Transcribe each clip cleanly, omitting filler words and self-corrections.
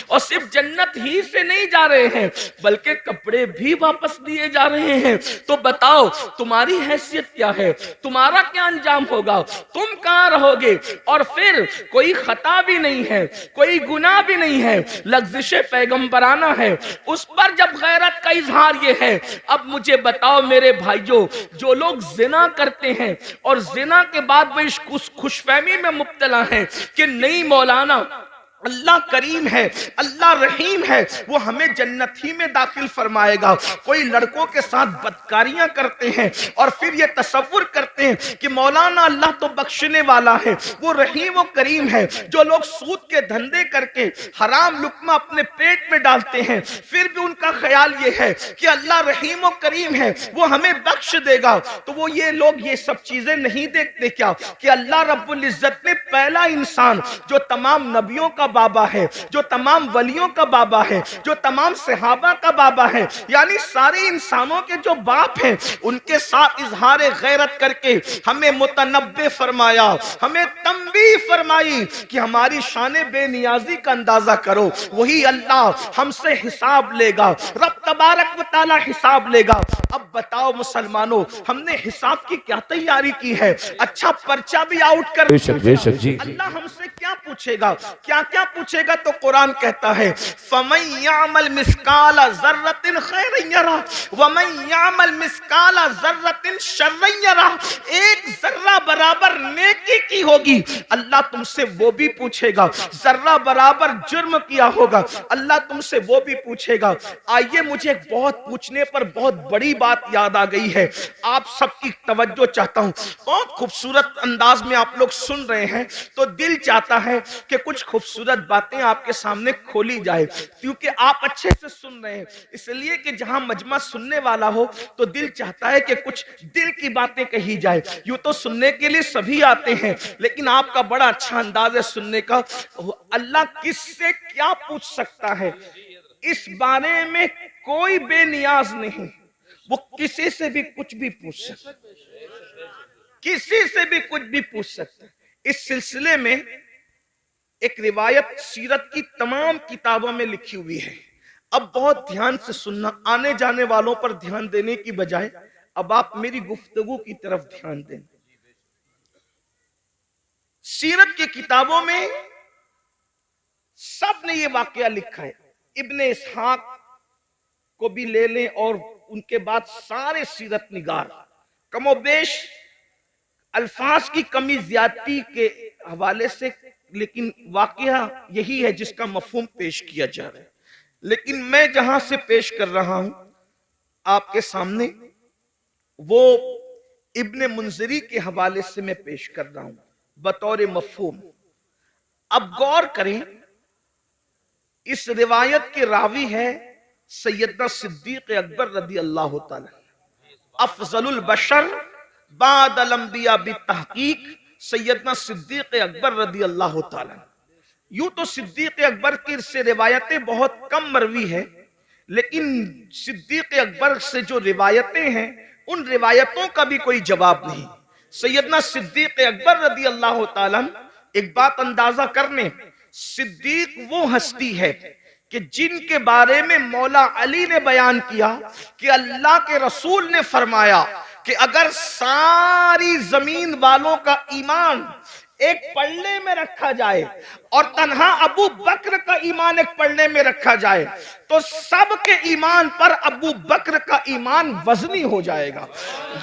और सिर्फ जन्नत ही से नहीं जा रहे हैं बल्कि कपड़े भी वापस दिए जा रहे हैं। तो बताओ तुम्हारी हैसियत क्या है, तुम्हारा क्या अंजाम होगा, तुम कहां रहोगे? और फिर कोई खता भी नहीं है, कोई गुनाह भी नहीं है, लग़्ज़िश पैगंबराना है, उस पर जब गैरत का इजहार ये है। अब मुझे बताओ मेरे भाइयों, जो लोग जिना करते हैं और जिना के बाद वो इस खुशफहमी में मुब्तला है कि नहीं मौलाना अल्लाह करीम है, अल्लाह रहीम है, वो हमें जन्नत ही में दाखिल फरमाएगा। कोई लड़कों के साथ बदकारियां करते हैं और फिर ये तसव्वुर करते हैं कि मौलाना अल्लाह तो बख्शने वाला है, वो रहीम व करीम है। जो लोग सूद के धंधे करके हराम लुक्मा अपने पेट में डालते हैं, फिर भी उनका ख्याल ये है कि अल्लाह रहीम व करीम है, वो हमें बख्श देगा। तो वो ये लोग ये सब चीजें नहीं देखते क्या कि अल्लाह रब्बुल इज्जत ने पहला इंसान जो तमाम नबियों का बाबा है, जो तमाम वलियों का बाबा है, जो तमाम सहाबा का बाबा है, यानी सारे इंसानों के जो बाप हैं, उनके साथ इजहार गैरत करके हमें मुतनब्बे फरमाया, हमें तंबीह फरमाई कि हमारी शान बेनियाजी का अंदाजा करो। वही अल्लाह हमसे हिसाब लेगा, रब तबारक व तआला हिसाब लेगा। अब बताओ मुसलमानों, हमने हिसाब की क्या तैयारी की है? अच्छा पर्चा भी आउट कर, बेशक जी। अल्लाह हमसे क्या पूछेगा, क्या क्या पूछेगा? तो कुरान कहता है फमन यामल मिस्काला ज़र्रतिन खैरन यरा वमन यामल मिस्काला ज़र्रतिन शर्रन यरा। एक जर्रा बराबर नेकी की होगी, अल्लाह तुमसे वो भी पूछेगा। जर्रा बराबर जुर्म किया होगा, अल्लाह तुमसे वो भी पूछेगा। आइए, मुझे बहुत पूछने पर बहुत बड़ी बात याद आ गई है, आप सबकी तवज्जो चाहता हूं। बहुत खूबसूरत अंदाज में आप लोग सुन रहे हैं, तो दिल चाहता है कि कुछ खूबसूरत बातें आपके सामने खोली जाए, क्योंकि आप अच्छे से सुन रहे हैं। इसलिए कि जहां मजमा सुनने वाला हो तो दिल चाहता है कि कुछ दिल की बातें कही जाए। यूं तो सुनने के लिए सभी आते हैं, लेकिन आपका बड़ा अच्छा अंदाज है सुनने का। अल्लाह किससे क्या पूछ सकता है, इस बारे में कोई बेनियाज नहीं। वो किसी से भी कुछ भी पूछ सकता, किसी से भी कुछ भी पूछ सकता। इस सिलसिले में एक रिवायत सीरत की तमाम किताबों में लिखी हुई है। अब बहुत ध्यान से सुनना, आने जाने वालों पर ध्यान देने की बजाय अब आप मेरी गुफ्तगू की तरफ ध्यान दें। सीरत की किताबों में सब ने ये वाकया लिखा है। इब्ने इसहाक को भी ले लें और उनके बाद सारे सीरत निगार, कमोबेश अल्फाज की कमी ज्यादती के हवाले से, लेकिन वाकया यही है जिसका मफहूम पेश किया जा रहा है। लेकिन मैं जहां से पेश कर रहा हूं आपके सामने, वो इब्ने मुंजरी के हवाले से मैं पेश कर रहा हूं बतौर मफहूम। अब गौर करें, इस रिवायत के रावी है सैयदना सिद्दीक अकबर रदी अल्लाह तआला, अफजलुल बशर बादल अंबिया बितहकीक सैयदना सिद्दीक अकबर रदी अल्लाह तआला। यूं तो सिद्दीक अकबर की से रिवायतें बहुत कम मरवी है, लेकिन सिद्दीक अकबर से जो रिवायतें हैं उन रिवायतों का भी कोई जवाब नहीं। सैयदना सिद्दीक अकबर रदी अल्लाह तआला, एक बात अंदाजा करने, सिद्दीक वो हस्ती है कि जिनके बारे में मौला अली ने बयान किया कि अल्लाह के रसूल ने फरमाया कि अगर सारी जमीन वालों का ईमान एक पल्ले में रखा जाए और तन्हा अबू बकर का ईमान एक पल्ले में रखा जाए, तो सबके ईमान पर अबू बकर का ईमान वजनी हो जाएगा।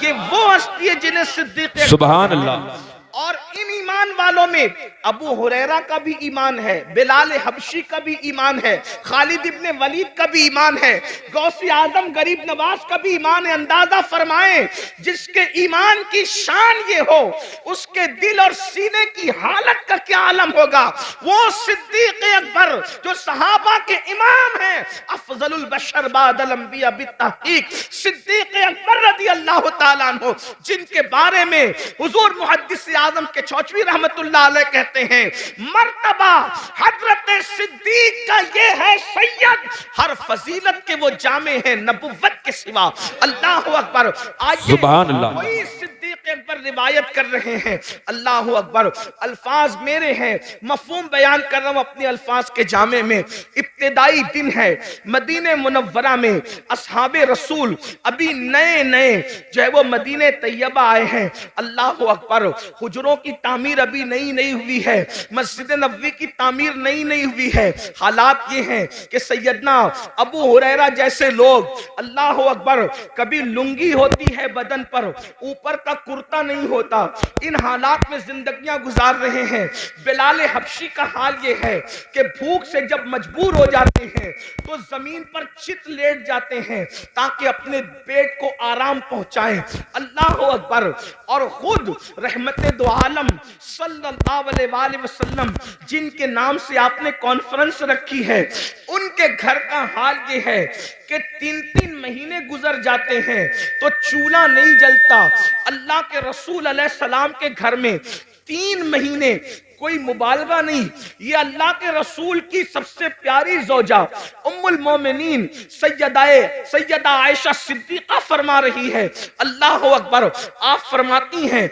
ये वो हस्ती है जिन्हें सिद्दीक सुभान अल्लाह। और इन ईमान वालों में अबू हुरैरा का भी ईमान है, बिलाल हबशी का भी ईमान है, खालिद इब्ने वलीद का भी ईमान है, गौसे आजम गरीब नवाज का भी ईमान है। अंदाजा फरमाएं, जिसके ईमान की शान ये हो, उसके दिल और सीने की हालत का क्या आलम होगा। वो सिद्दीक अकबर जो सहाबा के इमाम हैं, अफजलुल बशर बादल अंबिया बितहकीक सिद्दीक अकबर रदी अल्लाह तआला अन्हु, जिनके बारे में हुजूर मुहद्दिस आजम के चौचवी रहमतुल्लाह अलैह कहते हैं, मर्तबा हजरत सिद्दीक का ये है सैयद, हर फजीलत के वो जामे हैं नबुव्वत के सिवा। अल्लाह अकबर। आइए, कोई सिद्दीक अकबर रिवायत कर रहे हैं। अल्लाह अकबर, अल्फाज मेरे हैं, मफहूम बयान कर रहा हूं अपने अल्फाज के जामे में। इब्तिदाई दिन है, मदीने मुनव्वरा में असहाबे रसूल अभी नए नए जो है वो मदीने तैयबा आए हैं। अल्लाह अकबर, हुजरों की तामीर अभी नई नई हुई है, मस्जिद नबवी की तामीर नई नई हुई है। हालात ये हैं कि सैयदना अबू हुरैरा जैसे लोग, अल्लाह अकबर, कभी लुंगी होती है बदन पर, ऊपर का कुर्ता नहीं होता, इन हालात में जिंदगियां गुजार रहे हैं। बिलाल हबशी का हाल ये है कि भूख से जब मजबूर हो जाते हैं तो जमीन पर चित लेट जाते हैं ताकि अपने पेट को आराम पहुंचाएं। अल्लाह अकबर। और खुद रहमत दो आलम सल्लल्लाहु अलैहि वसल्लम जिनके नाम से आपने कॉन्फ्रेंस रखी है, उनके घर का हाल ये है कि 3-3 महीने गुजर जाते हैं तो चूल्हा नहीं जलता। अल्लाह के रसूल अलैहि सलाम के घर में 3 महीने, कोई मुबालगा नहीं, ये अल्लाह के रसूल की सबसे प्यारी जोजा उम्मुल मोमिनीन सैयदा आयशा सिद्दीका फरमा रही है। अल्लाह अकबर। आप फरमाती हैं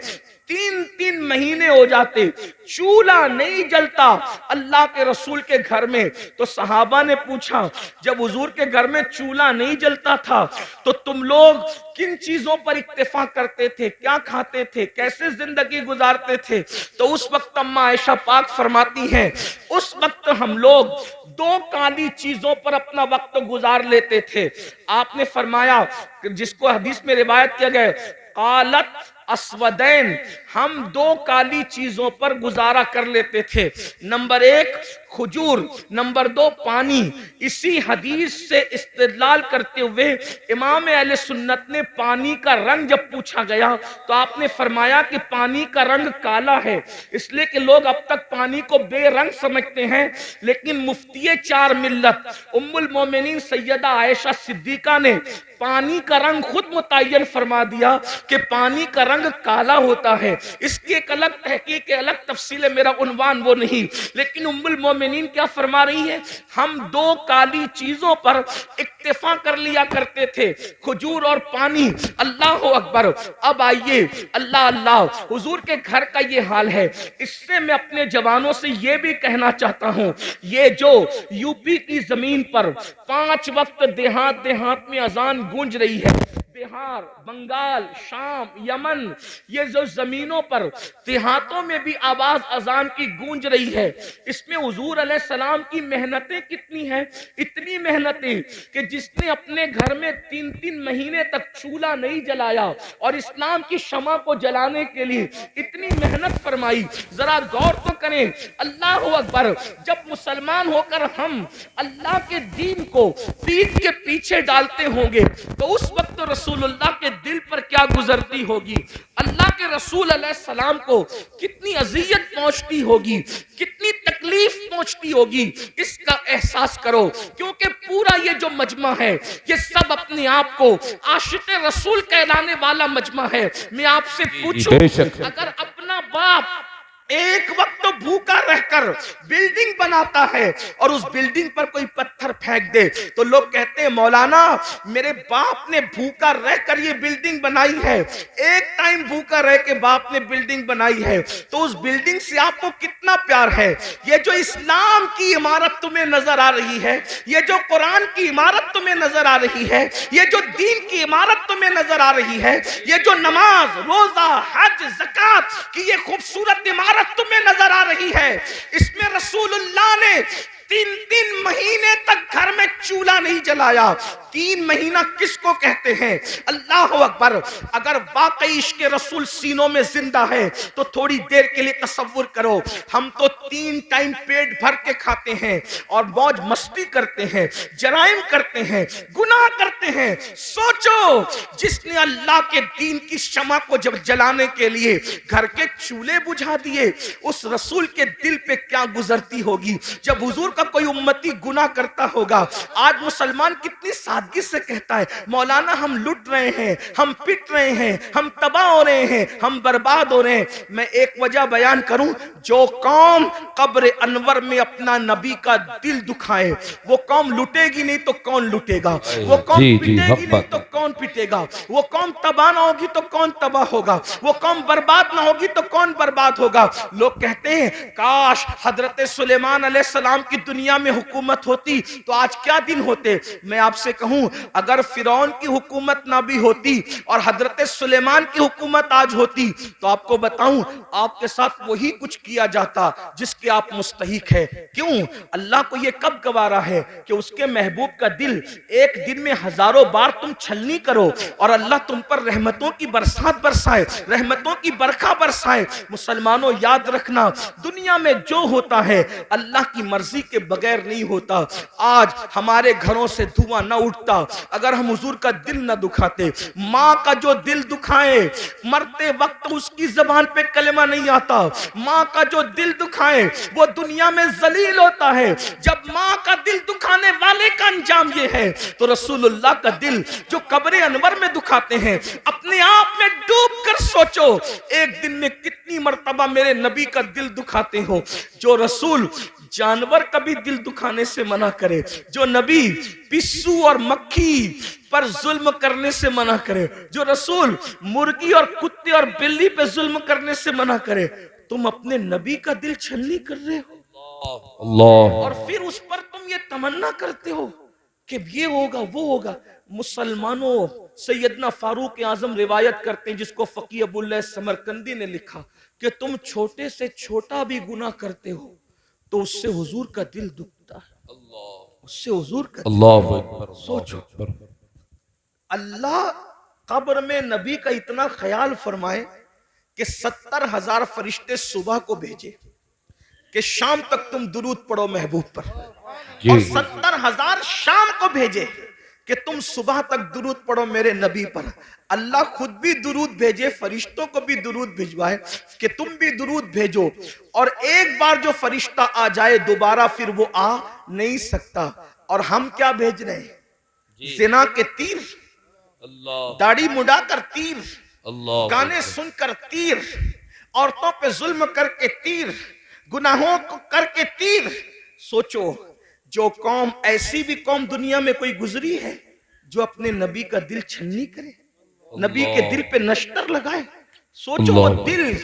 3-3 महीने हो जाते, चूल्हा नहीं जलता अल्लाह के रसूल के घर में। तो सहाबा ने पूछा, जब हुजूर के घर में चूल्हा नहीं जलता था तो तुम लोग किन चीजों पर इत्तेफा करते थे, क्या खाते थे, कैसे जिंदगी गुजारते थे? तो उस वक्त अम्मा आयशा पाक फरमाती हैं, उस वक्त हम लोग 2 काली चीजों पर अपना वक्त गुजार लेते थे। आपने फरमाया, जिसको हदीस में रिवायत किया गया, कालत अस्वदैन, हम 2 काली चीजों पर गुजारा कर लेते थे। नंबर 1 खजूर, नंबर 2 पानी। इसी हदीस से इस्तेदलाल करते हुए इमाम अहले सुन्नत ने पानी का रंग जब पूछा गया तो आपने फरमाया कि पानी का रंग काला है, इसलिए कि लोग अब तक पानी को बेरंग समझते हैं। लेकिन मुफ्ती 4 मिल्लत उम्मुल मोमिनीन सैयदा आयशा सिद्दीका ने पानी का रंग खुद मुतय्यन फरमा दिया कि पानी का रंग काला होता है। इसकी एक अलग तहकीक, अलग तफसील है, मेरा उन्वान वो नहीं। लेकिन उम्मुल मोमिनीन क्या फरमा रही है, हम 2 काली चीजों पर इक्तिफा कर लिया करते थे, खजूर और पानी। अल्लाह अकबर। अब आइए, अल्लाह अल्लाह, हुजूर के घर का ये हाल है। इससे मैं अपने जवानों से ये भी कहना चाहता हूं, ये जो यूपी की जमीन पर 5 वक्त देहात देहात में अजान गूंज रही है, बिहार, बंगाल, शाम, यमन, ये जो जमीनों पर देहातों में भी आवाज अजान की गूंज रही है, इसमें हुजूर अलैहिस्सलाम की मेहनतें कितनी हैं। इतनी मेहनतें कि जिसने अपने घर में 3-3 महीने तक चूल्हा नहीं जलाया और इस्लाम की शमा को जलाने के लिए इतनी मेहनत फरमाई, जरा गौर तो करें। अल्लाह अकबर। जब मुसलमान होकर हम अल्लाह के दीन को पीठ के पीछे डालते होंगे तो उस वक्त रसूलुल्लाह के दिल पर क्या गुजरती होगी, अल्लाह के रसूल अलैहिस्सलाम को कितनी अजियत पहुंचती होगी, कितनी तकलीफ पहुंचती होगी, इसका एहसास करो। क्योंकि पूरा ये जो मजमा है, ये सब अपने आप को आशिक़े रसूल कहलाने वाला मजमा है। मैं आपसे पूछूं, अगर अपना बाप एक वक्त तो भूखा रहकर बिल्डिंग बनाता है और उस बिल्डिंग पर कोई पत्थर फेंक दे तो लोग कहते हैं, मौलाना मेरे बाप ने भूखा रहकर ये बिल्डिंग बनाई है। एक टाइम भूखा रह के बाप ने बिल्डिंग बनाई है तो उस बिल्डिंग से आपको कितना प्यार है। ये जो इस्लाम की इमारत तुम्हें नजर आ रही है, ये जो कुरान की इमारत तुम्हें नजर आ रही है, ये जो दीन की इमारत तुम्हें नजर आ रही है, ये जो नमाज, रोजा, हज, ज़कात की ये खूबसूरत इमारत तुम्हें नजर आ रही है, इसमें रसूलुल्लाह ने 3-3 महीने तक घर में चूल्हा नहीं जलाया। 3 महीना किसको कहते हैं? अल्लाह अकबर। अगर वाकई इश्क़ रसूल सीनों में जिंदा है तो थोड़ी देर के लिए तसव्वुर करो, हम तो 3 टाइम पेट भर के खाते हैं और मौज मस्ती करते हैं, जराइम करते हैं, गुनाह करते हैं। सोचो, जिसने अल्लाह के दीन की शमा को जब जलाने के लिए घर के चूल्हे बुझा दिए, उस रसूल के दिल पे क्या गुजरती होगी। जब हुजूर का कोई उम्मती गुनाह करता होगा। आज मुसलमान कितनी सादगी से कहता है, मौलाना हम लुट रहे हैं, हम पिट रहे हैं, हम तबाह हो रहे हैं, हम बर्बाद हो रहे हैं। मैं एक वजह बयान करूं, जो कौम कब्र अनवर में अपना नबी का दिल दुखाए वो कौम लुटेगी नहीं तो कौन लुटेगा, वो कौम पिटेगी नहीं तो कौन पिटेगा, वो कौम तबाह ना होगी तो कौन तबाह होगा, वो कौम बर्बाद ना होगी तो कौन बर्बाद होगा। लोग कहते हैं काश हजरत सुलेमान अलैहिस्सलाम की दुनिया में हुकूमत होती तो आज क्या दिन होते। मैं आपसे कहूं, अगर फिरौन की हुकूमत ना भी होती और हजरत सुलेमान की हुकूमत आज होती तो आपको बताऊं आपके साथ वही कुछ किया जाता जिसके आप मुस्तहिक है। क्यों? अल्लाह को यह कब गवारा है कि उसके महबूब का दिल एक दिन में हजारों बार तुम छलनी करो और अल्लाह तुम पर रहमतों की बरसात बरसाए, रहमतों की बरखा बरसाए। मुसलमानों याद रखना, दुनिया में जो होता है अल्लाह की मर्जी के बगैर नहीं होता। आज हमारे घरों से धुआं न उठता अगर हम हुजूर का दिल न दुखाते। माँ का जो दिल दुखाए, मरते वक्त उसकी जबान पे कलमा नहीं आता। माँ का जो दिल दुखाए वो दुनिया में जलील होता है। जब माँ का दिल दुखाने वाले का अंजाम ये है तो रसूलुल्लाह का दिल जो कब्र अनवर में दुखाते हैं, अपने आप में डूब कर सोचो एक दिन में कितनी मर्तबा मेरे नबी का दिल दुखाते हो। जो रसूल जानवर का भी दिल दुखाने से मना करे, जो नबी पिस्सू और मक्खी पर जुल्म करने से मना करे, जो रसूल मुर्गी और कुत्ते और बिल्ली पे जुल्म करने से मना करे, तुम अपने नबी का दिल छलनी कर रहे हो अल्लाह, और फिर उस पर तुम ये तमन्ना करते हो कि ये होगा वो होगा। मुसलमानों, सैयदना फारूक आजम रिवायत करते हैं, जिसको फकीह अबुल्लाह समरकंदी ने लिखा कि तुम छोटे से छोटा भी गुनाह करते हो तो उससे हुजूर का दिल दुखता है, उससे हुजूर का अल्लाह। सोचो, अल्लाह कब्र में नबी का इतना ख्याल फरमाए कि 70,000 फरिश्ते सुबह को भेजे कि शाम तक तुम दुरूद पढ़ो महबूब पर, और 70,000 शाम को भेजे कि तुम सुबह तक दुरूद पढ़ो मेरे नबी पर। अल्लाह खुद भी दुरूद भेजे, फरिश्तों को भी दुरूद भिजवाए कि तुम भी दुरूद भेजो, और एक बार जो फरिश्ता आ जाए दोबारा फिर वो आ नहीं सकता। और हम क्या भेज रहे हैं? जिना के तीर, दाढ़ी मुड़ाकर तीर, गाने सुनकर तीर, औरतों पे जुल्म करके तीर, गुनाहों को करके तीर। सोचो, जो कौम, ऐसी भी कौम दुनिया में कोई गुजरी है जो अपने नबी का दिल छलनी करे, नबी के दिल पे नश्तर लगाए? सोचो, वो दिल,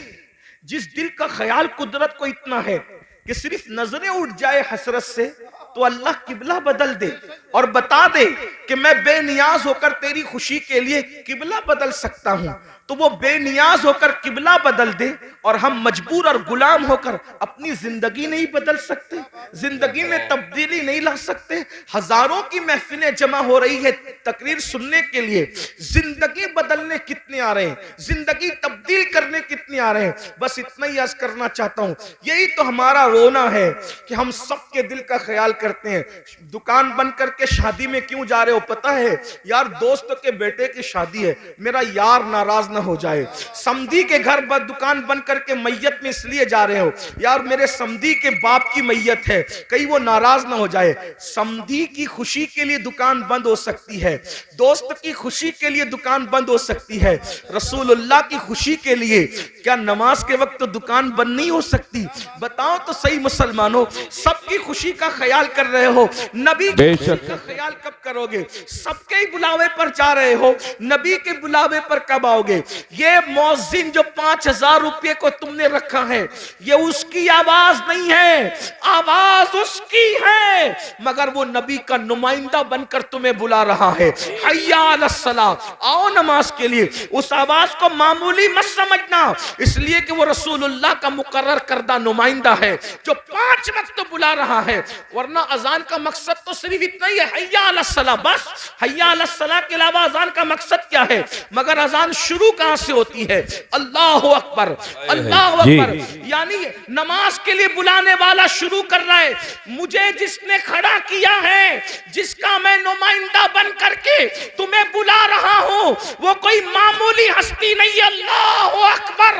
जिस दिल का ख्याल कुदरत को इतना है कि सिर्फ नजरें उठ जाए हसरत से तो अल्लाह किबला बदल दे और बता दे कि मैं बेनियाज होकर तेरी खुशी के लिए किबला बदल सकता हूं, तो वो बेनियाज होकर किबला बदल दे और हम मजबूर और गुलाम होकर अपनी जिंदगी नहीं बदल सकते, जिंदगी में तब्दीली नहीं ला सकते। हजारों की महफिलें जमा हो रही है तकरीर सुनने के लिए, जिंदगी बदलने कितने आ रहे हैं, जिंदगी तब्दील करने कितने आ रहे हैं। बस इतना ही अर्ज करना चाहता हूं, यही तो हमारा रोना है कि हम सबके दिल का ख्याल करते हैं। दुकान बंद करके शादी में क्यों जा रहे हो? पता है यार, दोस्त के बेटे की शादी है, मेरा यार नाराज हो जाए। समधी के घर दुकान बंद करके मैयत में इसलिए जा रहे हो यार मेरे समधी के बाप की मैयत है, कहीं वो नाराज ना हो जाए। समधी की खुशी के लिए दुकान बंद हो सकती है, दोस्त की खुशी के लिए दुकान बंद हो सकती है, रसूलुल्लाह की खुशी के लिए क्या नमाज के वक्त तो दुकान बंद नहीं हो सकती? बताओ तो सही मुसलमानों, सबकी खुशी का ख्याल कर रहे हो, नबी की खुशी का ख्याल कब करोगे? सबके ही बुलावे पर जा रहे हो, नबी के बुलावे पर कब आओगे? ये मौजिन जो 5,000 रुपये को तुमने रखा है, ये उसकी आवाज नहीं है, आवाज उसकी है, मगर वो नबी का नुमाइंदा बनकर तुम्हें बुला रहा है। हय्या अलस्सलाह, आओ नमाज के लिए। उस आवाज को मामूली मत समझना, इसलिए कि वो रसूलुल्लाह का मुकर्रर करदा नुमाइंदा है जो 5 वक्त बुला रहा है, वरना अजान का मकसद तो सिर्फ इतना ही है हय्या अलस सलाह, बस हय्या अलस सलाह के अलावा अजान का मकसद क्या है? मगर अजान शुरू कहां से होती है? अल्लाहु अकबर, अल्लाहु अकबर, यानी नमाज के लिए बुलाने वाला शुरू कर रहा है। मुझे जिसने खड़ा किया है, जिसका मैं नुमाइंदा बन करके तुम्हें बुला रहा हूं, वो कोई मामूली हस्ती नहीं है। अल्लाहु अकबर,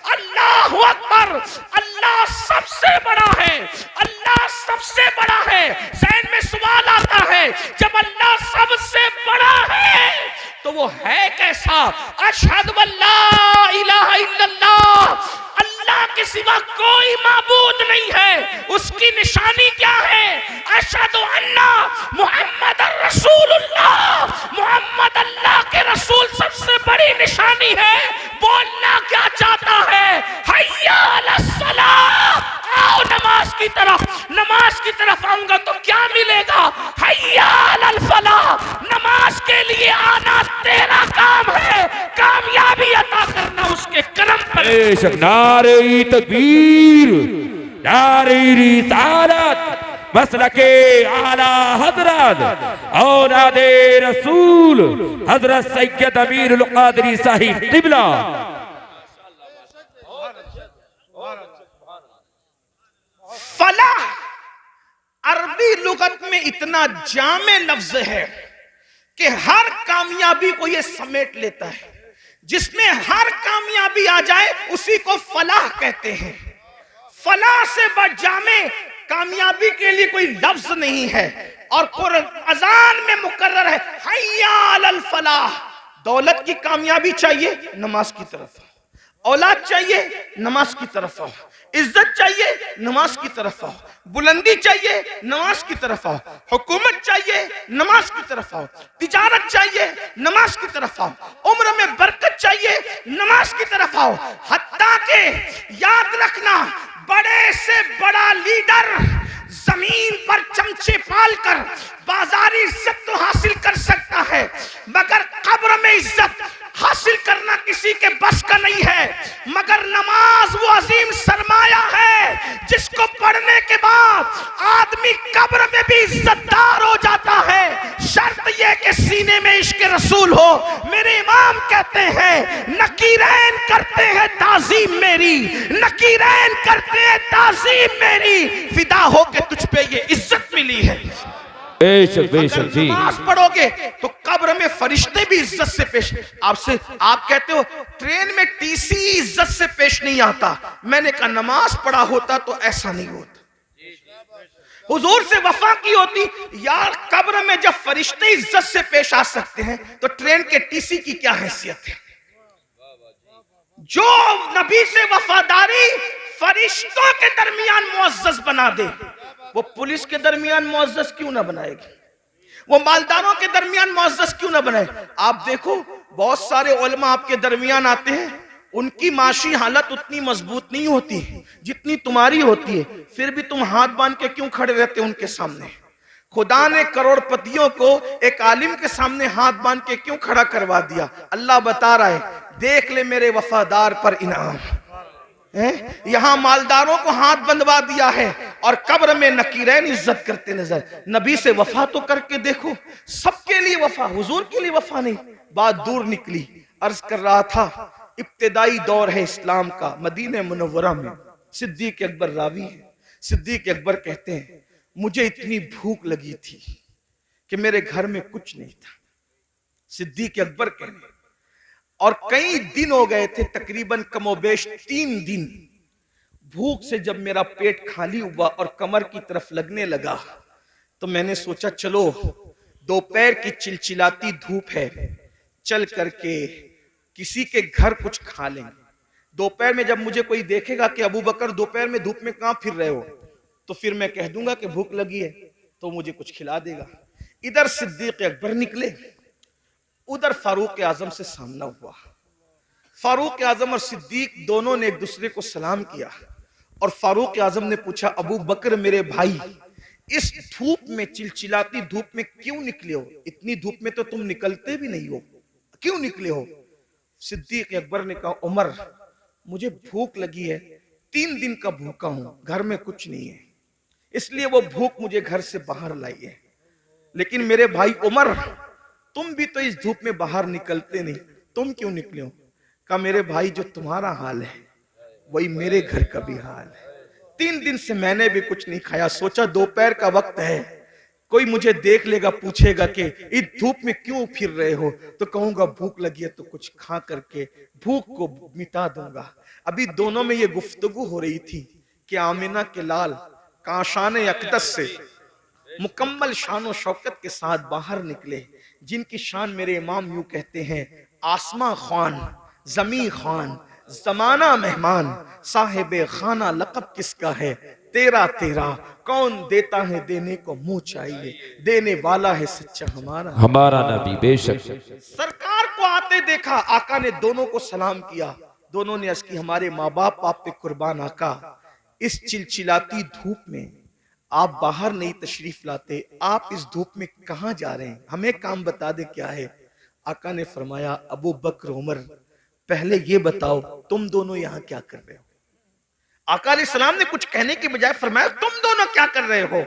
अल्लाहु अकबर, अल्लाह सबसे बड़ा है, अल्लाह सबसे बड़ा है। ज़हन में सवाल आता है, जब अल्लाह सबसे बड़ा है तो वो है कैसा? अशहदु अल्ला इलाहा इल्लल्लाह, अल्लाह के सिवा कोई माबूद नहीं है। उसकी निशानी क्या है? अशहदु अन्ना मुहम्मद रसूलुल्लाह, मोहम्मद अल्लाह के रसूल सबसे बड़ी निशानी है। बोलना क्या चाहता है? हय्या अलस सलाह, आओ नमाज की तरफ। नमाज की तरफ आऊंगा तो क्या मिलेगा? हय्या अलल फलाह, नमाज के लिए आना तेरा काम है, कामयाबी अता करना उसके करम पर। बेशक नारे तकबीर, नारे रिसालत, मसलके आला हजरत औलादे रसूल हजरत सैयद अमीरुल कादरी साहिब क़िबला। फलाह अरबी लुगत में इतना जामे लफ्ज है कि हर कामयाबी को यह समेट लेता है। जिसमें हर कामयाबी आ जाए उसी को फलाह कहते हैं। फलाह से बढ़ जामे कामयाबी के लिए कोई लफ्ज नहीं है। और अजान में मुकर्रर है हय्या अलल फलाह। दौलत की कामयाबी चाहिए, नमाज की तरफ। औलाद चाहिए, नमाज की तरफ आओ। इज्जत चाहिए, नमाज की तरफ आओ। बुलंदी चाहिए, नमाज की तरफ आओ। हुकूमत चाहिए, नमाज की तरफ आओ। तिजारत चाहिए, नमाज की तरफ आओ। उम्र में बरकत चाहिए, नमाज की तरफ आओ। हत्ता के याद रखना, बड़े से बड़ा लीडर जमीन पर चमचे पाल कर बाजारी इज्जत तो हासिल कर सकता है, मगर कब्र में इज्जत हासिल करना किसी के बस का नहीं है। मगर नमाज वो अजीम सरमाया है जिसको पढ़ने के बाद आदमी कब्र में भी इज्जतदार हो जाता है। शर्त यह कि सीने में इश्क रसूल हो। मेरे इमाम कहते हैं नकीरैन करते हैं ताजीम मेरी, नकीरैन करते हैं ताजीम मेरी, फिदा हो के तुझ पे ये इज्जत मिली है। बेशक बेशक जी। नमाज पढ़ोगे तो कब्र में फरिश्ते भी इज्जत से पेश। आपसे आप कहते हो ट्रेन में टीसी इज्जत से पेश नहीं आता। मैंने कहा नमाज पढ़ा होता तो ऐसा नहीं होता। हुजूर से वफा की होती यार। कब्र में जब फरिश्ते इज्जत से पेश आ सकते हैं तो ट्रेन के टीसी की क्या हैसियत है? जो नबी से वफादारी फरिश्तों के दरमियान मुअज़्ज़ज़ बना दे, वो पुलिस के दरमियान मुअज़्ज़ज़ क्यों ना बनाएगी? वो मालदारों के दरमियान मुअज़्ज़ज़ क्यों ना बनाए? आप देखो बहुत सारे उलमा आपके दरमियान आते हैं, उनकी माशी हालत उतनी मजबूत नहीं होती जितनी तुम्हारी होती है, फिर भी तुम हाथ बांध के क्यों खड़े रहते उनके सामने? खुदा ने करोड़पतियों को एक आलिम के सामने हाथ बांध के क्यों खड़ा करवा दिया? अल्लाह बता रहा है देख ले मेरे वफादार पर इनाम। यहां मालदारों को हाथ बंधवा दिया है और कब्र में नकीरैन इज्जत करते नजर। नबी से वफा तो करके देखो। सबके लिए वफा, हुजूर के लिए वफा नहीं। बात दूर निकली। अर्ज कर रहा था इब्तिदाई दौर है इस्लाम का, मदीने मुनव्वरा में। सिद्दीक अकबर रावी है। सिद्दीक अकबर कहते हैं मुझे इतनी भूख लगी थी कि मेरे घर में कुछ नहीं था। सिद्दीक अकबर कहने और कई दिन हो गए थे, तकरीबन कमोबेश 3 दिन। भूख से जब मेरा पेट खाली हुआ और कमर की तरफ लगने लगा तो मैंने सोचा चलो दोपहर की चिलचिलाती धूप है, चल करके किसी के घर कुछ खा लेंगे। दोपहर में जब मुझे कोई देखेगा कि अबू बकर दोपहर में धूप में कहां फिर रहे हो, तो फिर मैं कह दूंगा कि भूख लगी है तो मुझे कुछ खिला देगा। इधर सिद्दीक अकबर निकले, उधर फारूक आजम से सामना हुआ। फारूक आजम और सिद्दीक दोनों ने एक दूसरे को सलाम किया और फारूक आजम ने पूछा अबू बकर मेरे भाई, इस धूप में, चिलचिलाती धूप में क्यों निकले हो? इतनी धूप में तो तुम निकलते भी नहीं हो, क्यों निकले हो? सिद्दीक अकबर ने कहा उमर मुझे भूख लगी है, 3 दिन का भूखा हूं, घर में कुछ नहीं है, इसलिए वो भूख मुझे घर से बाहर लाई है। लेकिन मेरे भाई उमर, तुम भी तो इस धूप में बाहर निकलते नहीं, तुम क्यों निकले हो? कहा मेरे भाई, जो तुम्हारा हाल है वही मेरे घर का भी हाल है। 3 दिन से मैंने भी कुछ नहीं खाया, सोचा दोपहर का वक्त है, कोई मुझे देख लेगा, पूछेगा कि इस धूप में क्यों फिर रहे हो, तो कहूंगा भूख लगी है तो कुछ खा करके भूख को मिटा दूंगा। अभी दोनों में ये गुफ्तगू हो रही थी कि आमिना के लाल काशान अकदस से मुकम्मल शान शौकत के साथ बाहर निकले, जिनकी शान मेरे इमाम यूं कहते हैं, आसमा खान, जमी खान, जमाना मेहमान, साहिबे खाना लक़ब किसका है, तेरा तेरा कौन देता है, देने को मुंह चाहिए, देने वाला है सच्चा हमारा हमारा नबी। बेशक सरकार को आते देखा, आका ने दोनों को सलाम किया। दोनों ने अर्ज की, हमारे माँ बाप आप पे कुर्बान आका, इस चिलचिलाती धूप में आप बाहर नहीं तशरीफ लाते, आप इस धूप में कहां जा रहे हैं, हमें काम बता दे क्या है। आका ने फरमाया, अबू बकर उमर, पहले ये बताओ तुम दोनों यहां क्या कर रहे हो। आका अलैहिस्सलाम ने कुछ कहने के बजाय फरमाया, तुम दोनों क्या कर रहे हो।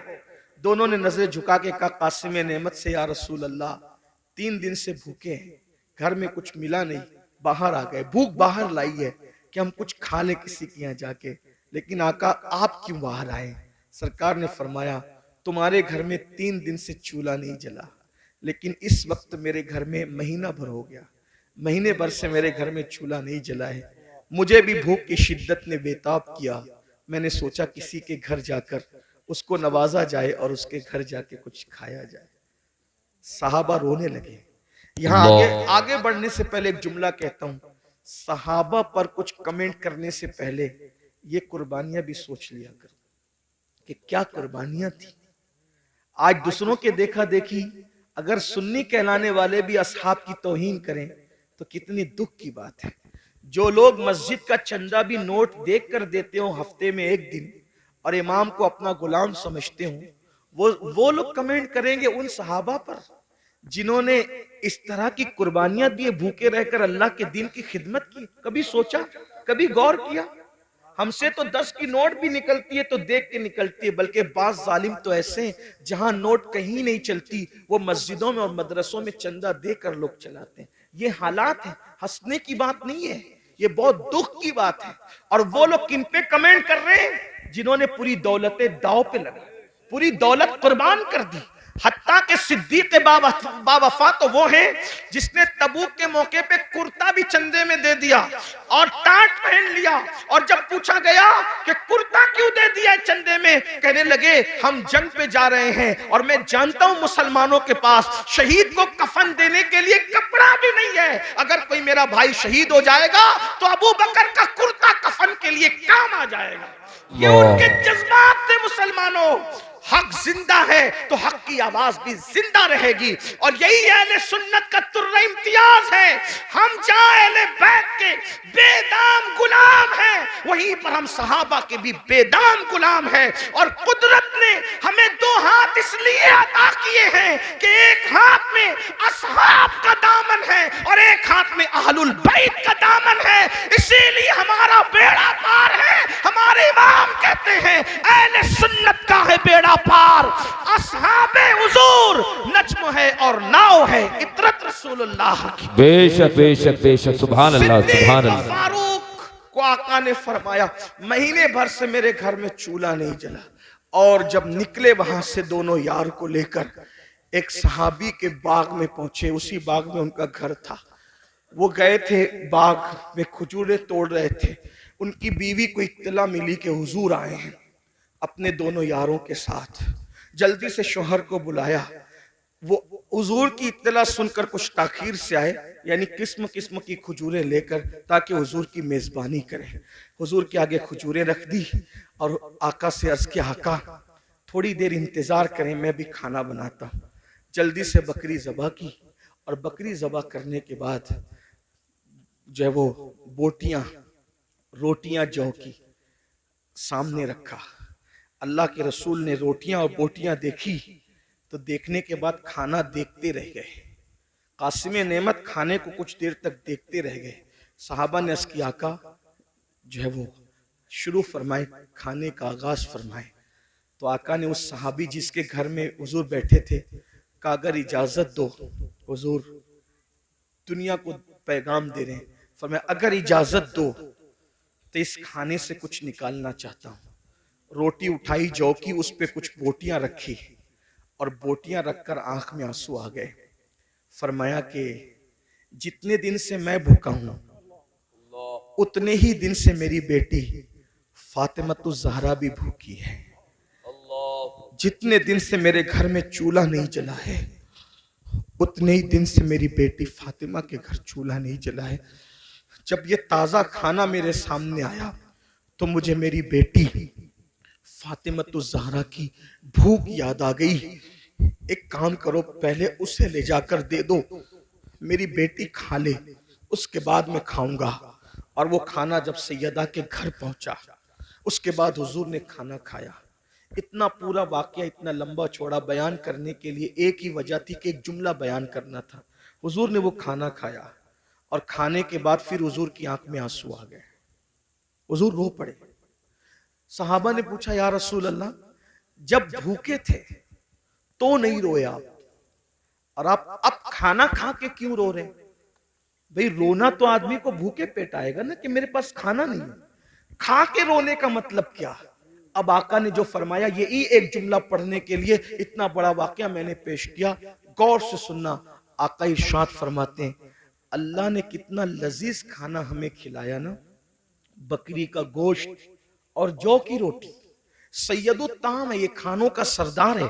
दोनों ने नजरें झुका के कहा, कासिम नेमत से या रसूल अल्लाह, 3 दिन से भूखे हैं, घर में कुछ मिला नहीं, बाहर आ गए, भूख बाहर लाई है कि हम कुछ खा ले किसी के यहाँ जाके। लेकिन आका आप क्यों बाहर आए। सरकार ने फरमाया, तुम्हारे घर में 3 दिन से चूल्हा नहीं जला, लेकिन इस वक्त मेरे घर में महीना भर हो गया, महीने भर से मेरे घर में चूल्हा नहीं जला है, मुझे भी भूख की शिद्दत ने बेताब किया। मैंने सोचा किसी के घर जाकर उसको नवाजा जाए और उसके घर जाके कुछ खाया जाए। सहाबा रोने लगे। यहाँ आगे बढ़ने से पहले एक जुमला कहता हूं, सहाबा पर कुछ कमेंट करने से पहले ये कुर्बानियां भी सोच लिया कर कि क्या कुर्बानियां थी। आज दूसरों के देखा देखी अगर सुन्नी कहलाने वाले भी असहाब की तौहीन करें तो कितनी दुख की बात है। जो लोग मस्जिद का चंदा भी नोट देख कर देते हो हफ्ते में 1 दिन और इमाम को अपना गुलाम समझते हो, वो लोग कमेंट करेंगे उन सहाबा पर जिन्होंने इस तरह की कुर्बानियां दिए, भूखे रहकर अल्लाह के दिन की खिदमत की। कभी सोचा, कभी गौर किया? हमसे तो 10 की नोट भी निकलती है तो देख के निकलती है, बल्कि बाज जालिम तो ऐसे हैं जहां नोट कहीं नहीं चलती, वो मस्जिदों में और मदरसों में चंदा देकर लोग चलाते हैं। ये हालात है, हंसने की बात नहीं है, ये बहुत दुख की बात है। और वो लोग किन पे कमेंट कर रहे हैं? जिन्होंने पूरी दौलतें दाव पे लगा, पूरी दौलत कुर्बान कर दी। हत्ता के सिद्दीक बावफा तो वो है जिसने तबूक के मौके पे कुर्ता भी चंदे में दे दिया और टाट पहन लिया, और जब पूछा गया कि कुर्ता क्यों दे दिया चंदे में, कहने लगे हम जंग पे जा रहे हैं और मैं जानता हूं मुसलमानों के पास शहीद को कफन देने के लिए कपड़ा भी नहीं है, अगर कोई मेरा भाई शहीद हो जाएगा तो अबू बकर का कुर्ता कफन के लिए काम आ जाएगा। ये उनके जज्बात थे। मुसलमानों, हक जिंदा है तो हक की आवाज भी जिंदा रहेगी, और यही अहले सुन्नत का तुर्रा इम्तियाज है। हम जहां अहले बैत के बेदाम गुलाम हैं, वहीं पर हम सहाबा के भी बेदाम गुलाम हैं। और कुदरत ने हमें 2 हाथ इसलिए अता किए हैं कि एक हाथ में असहाब का दामन है और एक हाथ में अहलुल बैत का दामन है, इसीलिए हमारा बेड़ा पार है। हमारे इमाम कहते हैं अहले सुन्नत का है बेड़ा पार, असहाबे हुजूर नज्म है और नाव है इतरत रसूलुल्लाह की। बेशक बेशक बेशक, सुभान अल्लाह सुभान अल्लाह। फारूक को आका ने फरमाया, महीने भर से मेरे घर में चूल्हा नहीं जला। और जब निकले वहां से दोनों यार को लेकर एक सहाबी के बाग में पहुंचे, उसी बाग में उनका घर था। वो गए थे बाग में, खजूरें तोड़ रहे थे। उनकी बीवी को इत्तला मिली कि हुजूर आए हैं अपने दोनों यारों के साथ। जल्दी से शोहर को बुलाया। वो हुजूर की इत्तला सुनकर कुछ ताखीर से आए, यानी किस्म किस्म की खजूरें लेकर, ताकि हुजूर की मेजबानी करें। हुजूर के आगे खजूरें रख दी और आका से अर्ज किया, आका थोड़ी देर इंतजार करें, मैं भी खाना बनाता हूँ। जल्दी से बकरी ज़बह की, और बकरी ज़बह करने के बाद जो है वो रोटियां जौ की सामने रखा। अल्लाह के रसूल ने रोटियां और बोटियां देखी तो देखने के बाद खाना देखते रह गए। कासिम नेमत खाने को कुछ देर तक देखते रह गए। सहाबा ने अर्ज़ किया, आका जो है वो शुरू फरमाए, खाने का आगाज फरमाए। तो आका ने उस सहाबी जिसके घर में हुजूर बैठे थे का अगर इजाजत दो, हुजूर दुनिया को पैगाम दे रहे हैं, फरमाया अगर इजाजत दो तो इस खाने से कुछ निकालना चाहता हूं। रोटी उठाई जौ की, उस पे कुछ बोटियां रखी और बोटियां रखकर आंख में आंसू आ गए। फरमाया कि जितने दिन से मैं भूखा हूं उतने ही दिन से मेरी बेटी फातिमा ज़हरा भी भूखी है। जितने दिन से मेरे घर में चूल्हा नहीं जला है उतने ही दिन से मेरी बेटी फातिमा के घर चूल्हा नहीं जला है। जब ये ताजा खाना मेरे सामने आया तो मुझे मेरी बेटी फातिमा ज़हरा की भूख याद आ गई। एक काम करो, पहले उसे ले जाकर दे दो, मेरी बेटी खा ले, उसके बाद मैं खाऊंगा। और वो खाना जब सैयदा के घर पहुंचा, उसके बाद हुजूर ने खाना खाया। इतना पूरा वाकया इतना लंबा चौड़ा बयान करने के लिए एक ही वजह थी कि एक जुमला बयान करना था। हुजूर ने वो खाना खाया और खाने के बाद फिर हुजूर की आंख में आंसू आ गए, हुजूर रो पड़े। सहाबा ने पूछा, या रसूल अल्लाह, जब भूखे थे तो नहीं रोए आप, और आप अब खाना खा के क्यों रो रहे? भाई रोना तो आदमी को भूखे पेट आएगा ना, कि मेरे पास खाना नहीं है। खा के रोने का मतलब क्या? अब आका ने जो फरमाया, यही एक जुमला पढ़ने के लिए इतना बड़ा वाकया मैंने पेश किया। गौर से सुनना। आका इरशाद फरमाते हैं, अल्लाह ने कितना लजीज खाना हमें खिलाया ना, बकरी का गोश्त और जौ की रोटी। सैयदुत ताम है, ये खानों का सरदार है।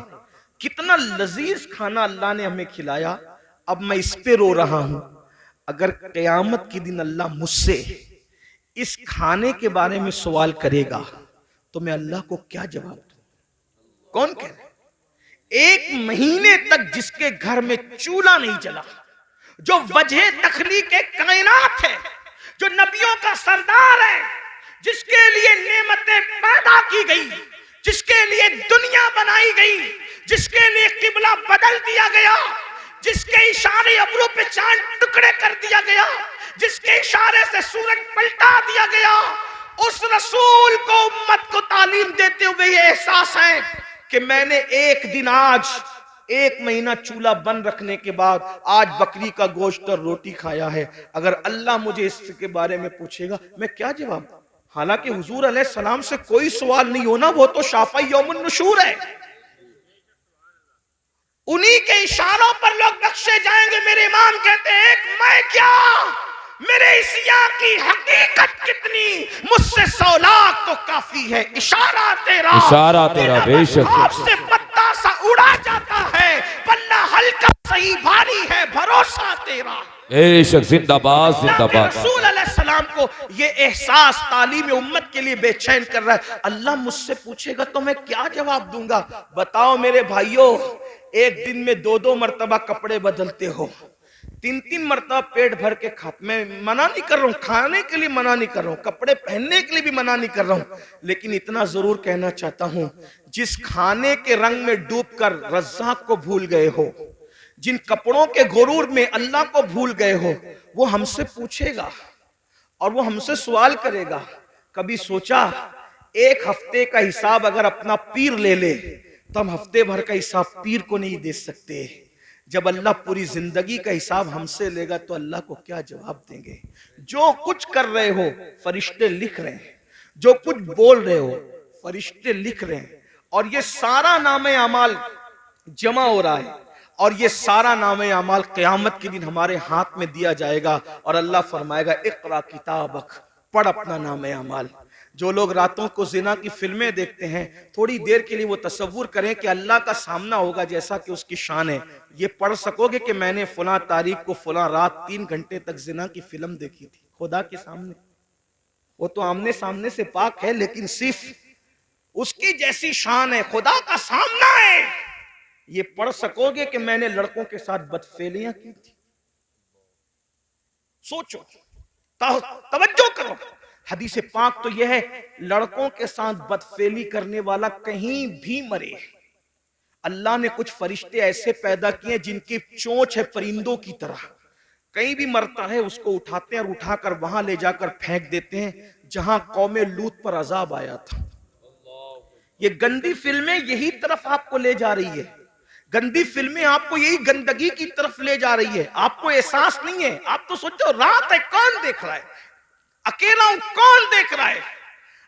कितना लजीज खाना अल्लाह ने हमें खिलाया। अब मैं इस पे रो रहा हूं। अगर कयामत के दिन अल्लाह मुझसे इस खाने के बारे में सवाल करेगा तो मैं अल्लाह को क्या जवाब दूं? कौन कह रहा है? 1 महीने तक जिसके घर में चूल्हा नहीं जला, जो वजह तखलीक के कायनात है, जो नबियों का सरदार है, जिसके लिए नेमतें पैदा की गई, जिसके लिए दुनिया बनाई गई, जिसके लिए किबला बदल दिया गया, जिसके इशारे अब्रों पे चांद टुकड़े कर दिया गया, जिसके इशारे से सूरज पलटा दिया गया, उस रसूल को उम्मत को तालीम देते हुए ये एहसास है कि मैंने एक दिन, आज 1 महीना चूल्हा बंद रखने के बाद आज बकरी का गोश्त और रोटी खाया है। अगर अल्लाह मुझे इसके बारे में पूछेगा मैं क्या जवाब दूं? हालांकि हुजूर अलैहिस्सलाम से कोई सवाल नहीं होना, वो तो शाफ़ई यौमुन नुशूर है। उन्हीं के इशारों पर लोग बख्शे जाएंगे। मेरे इमाम कहते हैं, एक मैं क्या, मेरे इसिया की हकीकत कितनी, मुझसे 100 लाख तो काफी है। इशारा तेरा बेशक आपसे पत्ता सा उड़ा जाता है, पल्ला हल्का सही भारी है, भरोसा तेरा बेशक। जिंदाबाद जिंदाबाद। रसूल अलैहिस्सलाम को ये एहसास तालीम उम्मत के लिए बेचैन कर रहा है। अल्लाह मुझसे पूछेगा तो मैं क्या जवाब दूंगा? बताओ मेरे भाइयों, एक दिन में 2-2 मरतबा कपड़े बदलते हो, 3-3 मरतबा पेट भर के खाते। मैं मना नहीं कर रहा हूँ, खाने के लिए मना नहीं कर रहा हूँ, कपड़े पहनने के लिए भी मना नहीं कर रहा हूँ, लेकिन इतना जरूर कहना चाहता हूँ, जिस खाने के रंग में डूबकर रज़्ज़ाक़ को भूल गए हो, जिन कपड़ों के गुरूर में अल्लाह को भूल गए हो, वो हमसे पूछेगा और वो हमसे सवाल करेगा। कभी सोचा 1 हफ्ते का हिसाब अगर अपना पीर ले ले तो हम हफ्ते भर का हिसाब पीर को नहीं दे सकते। जब अल्लाह पूरी जिंदगी का हिसाब हमसे लेगा तो अल्लाह को क्या जवाब देंगे? जो कुछ कर रहे हो फरिश्ते लिख रहे हैं, जो कुछ बोल रहे हो फरिश्ते लिख रहे हैं, और ये सारा नामे अमाल जमा हो रहा है, और ये सारा नामे अमाल क़यामत के दिन हमारे हाथ में दिया जाएगा। और अल्लाह फरमाएगा, इक़रा किताबक, पढ़ अपना नामे अमाल। जो लोग रातों को जिना की फिल्में देखते हैं, थोड़ी देर के लिए वो तसव्वुर करें कि अल्लाह का सामना होगा जैसा कि उसकी शान है। ये पढ़ सकोगे कि मैंने फलां तारीख को फलां रात 3 घंटे तक जिना की फिल्म देखी थी खुदा के सामने। वो तो आमने सामने से पाक है, लेकिन सिर्फ उसकी जैसी शान है, खुदा का सामना है। ये पढ़ सकोगे कि मैंने लड़कों के साथ बदफेलियां की थी। सोचो, तवज्जो करो। हदीस पाक तो यह है, लड़कों के साथ बदफेली करने वाला कहीं भी मरे। अल्लाह ने कुछ फरिश्ते ऐसे पैदा किए जिनकी चोंच है परिंदों की तरह, कहीं भी मरता है उसको उठाते हैं और उठाकर वहां ले जाकर फेंक देते हैं जहां कौमे लूत पर अजाब आया था। ये गंदी फिल्में यही तरफ आपको ले जा रही है। गंदी फिल्में आपको यही गंदगी की तरफ ले जा रही है, आपको एहसास नहीं है। आप तो सोचो रात है, कौन देख रहा है, अकेला हूं, कौन देख रहा है।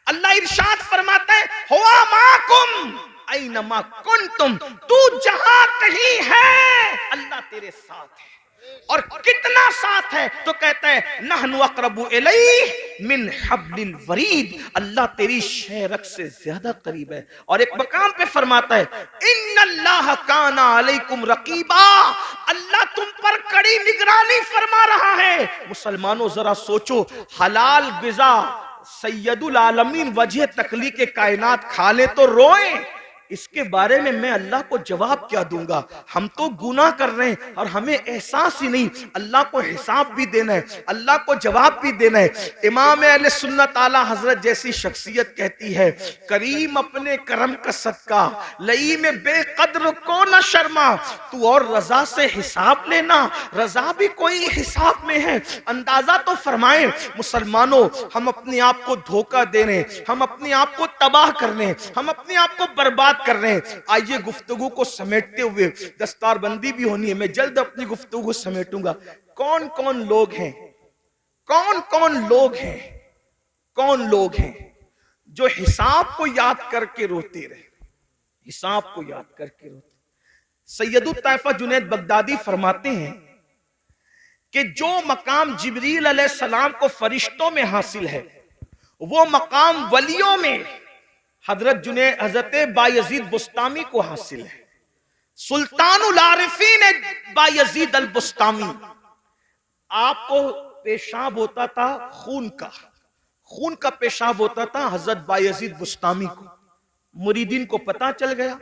अल्लाह इरशाद फरमाता है, हुआ माकुम ऐनमा कुंतुम, तू जहां कहीं है अल्लाह तेरे साथ है। और कितना साथ है, तो कहता है नहनु अक़रबु इलैहि मिन हब्लिल वरीद, अल्लाह तेरी शेरक से ज्यादा करीब है। और एक मकाम पे फरमाता है इन्नल्लाह काना अलैकुम रकीबा, अल्लाह तुम पर कड़ी निगरानी फरमा रहा है। मुसलमानों जरा सोचो, हलाल गिज़ा सैयदुल आलमीन वजह तखलीक कायनात खा ले तो रोए, इसके बारे में मैं अल्लाह को जवाब क्या दूंगा। हम तो गुनाह कर रहे हैं और हमें एहसास ही नहीं, अल्लाह को हिसाब भी देना है, अल्लाह को जवाब भी देना है। इमाम अहले सुन्नत आला हजरत जैसी शख्सियत कहती है, करीम अपने करम का सदका लई में बेकद्र को न शर्मा, तू और रजा से हिसाब लेना, रजा भी कोई हिसाब में है। अंदाजा तो फरमाए मुसलमानों, हम अपने आप को धोखा दे रहे हैं, हम अपने आप को तबाह कर रहे हैं, हम अपने आप को बर्बाद कर रहे हैं। आइए गुफ्तगू को समेटते हुए, दस्तारबंदी भी होनी है, मैं जल्द अपनी गुफ्तगू को समेटूंगा। कौन कौन लोग हैं, कौन कौन लोग हैं, कौन लोग हैं जो हिसाब को याद करके रोते रहे, हिसाब को याद करके रोते। सैयदुत तैफा जुनैद बगदादी फरमाते हैं कि जो मकाम जिब्रील अलैहिस्सलाम को फरिश्तों में हासिल है, वो मकाम वलियों में हजरत बायजीद बुस्तामी को हासिल है। सुल्तानुल आरिफीन बायजीद अल बुस्तामी, आपको पेशाब होता था खून का पेशाब होता था हजरत बायजीद बुस्तामी को। मुरीदीन को पता चल गया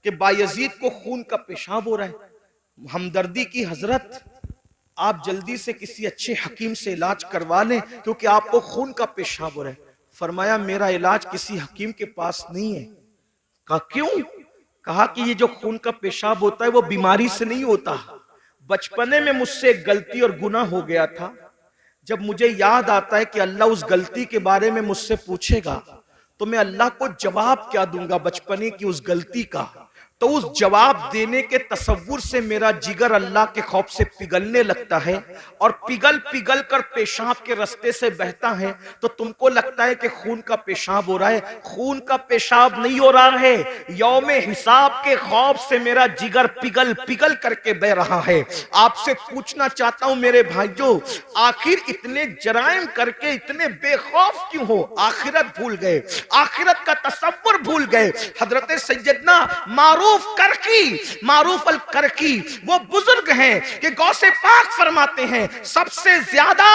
कि बायजीद को खून का पेशाब हो रहा है। हमदर्दी की हजरत, आप जल्दी से किसी अच्छे हकीम से इलाज करवा लें क्योंकि आपको खून का पेशाब हो रहा है। फरमाया मेरा इलाज किसी हकीम के पास नहीं है। कहा क्यों? कहा कि ये जो खून का पेशाब होता है वो बीमारी से नहीं होता, बचपने में मुझसे एक गलती और गुनाह हो गया था। जब मुझे याद आता है कि अल्लाह उस गलती के बारे में मुझसे पूछेगा तो मैं अल्लाह को जवाब क्या दूंगा बचपने की उस गलती का। तो उस जवाब देने के तसव्वुर से मेरा जिगर अल्लाह के खौफ से पिघलने लगता है और पिघल पिघल कर पेशाब के रास्ते से बहता है। तो तुमको लगता है कि खून का पेशाब हो रहा है, खून का पेशाब नहीं हो रहा है, यौमे हिसाब के खौफ से मेरा जिगर पिघल पिघल करके बह रहा है। आपसे पूछना चाहता हूं मेरे भाइयों, आखिर इतने जराइम करके इतने बेखौफ क्यों हो? आखिरत भूल गए, आखिरत का तसव्वुर भूल गए। हजरत सैयदना मारूफ अल करकी वो बुजुर्ग हैं कि गौसे पाक फरमाते हैं सबसे ज्यादा